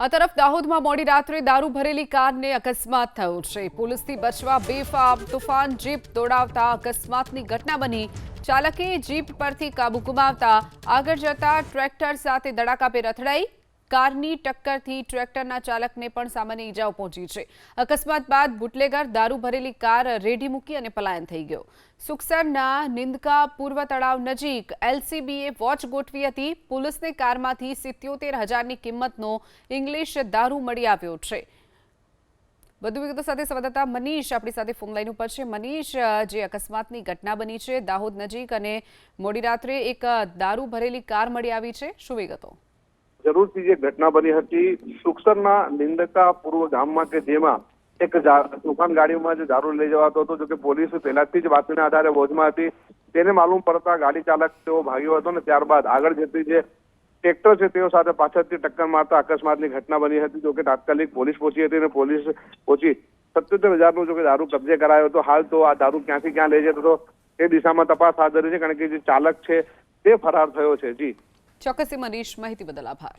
આ તરફ દાહોદમાં મોડી રાત્રે દારૂ ભરેલી કારને અકસ્માત થયો છે। પોલીસથી બચવા બેફામ તોફાન જીપ દોડાવતા અકસ્માતની ઘટના બની। ચાલકે જીપ પરથી કાબુ ગુમાવતા આગળ જતા ટ્રેક્ટર સાથે ધડાકાભેર અથડાઈ। કારની ટક્કરથી ટ્રેક્ટરના ચાલકને પણ સામાન્ય ઈજાઓ પહોંચી છે। અકસ્માત બાદ બુટલેગર દારૂ ભરેલી કાર રેડી મૂકી અને પલાયન થઈ ગયો। સુખસરના નિંદકા પૂર્વ તળાવ નજીક એલસીબીએ વોચ ગોઠવી હતી। પોલીસને કારમાંથી 77,000ની કિંમતનો ઇંગ્લિશ દારૂ મળી આવ્યો છે। વધુ વિગતો સાથે સંવાદદાતા મનીષ આપણી સાથે ફોન લાઈન ઉપર છે। મનીષ, જે અકસ્માતની ઘટના બની છે દાહોદ નજીક અને મોડી રાત્રે એક દારૂ ભરેલી કાર મળી આવી છે, શું વિગતો? જરૂરથી જે ઘટના બની હતી સુખસરના નિંદકા પૂર્વ ગામમાં કે જેમાં એક તોફાન ગાડીમાં જે દારૂ લઈ જવાતો હતો, જો કે પોલીસ પહેલાથી જ બાતમીના આધારે વોચમાં હતી। તેને માલુમ પડતા ગાડી ચાલક તેઓ ભાગ્યો હતો ને ત્યારબાદ આગળ જતી જે ટ્રેક્ટર છે તેઓ સાથે પાછળથી ટક્કર મારતા અકસ્માતની ઘટના બની હતી। જો કે તાત્કાલિક પોલીસ પહોંચી હતી અને પોલીસ પહોંચી 77,000નો જો કે દારૂ કબજે કરાયો હતો। હાલ તો આ દારૂ ક્યાંથી ક્યાં લઈ જતો હતો તે દિશામાં તપાસ હાથ ધરી છે, કારણ કે જે ચાલક છે તે ફરાર થયો છે। જી ચોક્કસથી મનીષ, માહિતી બદલ આભાર।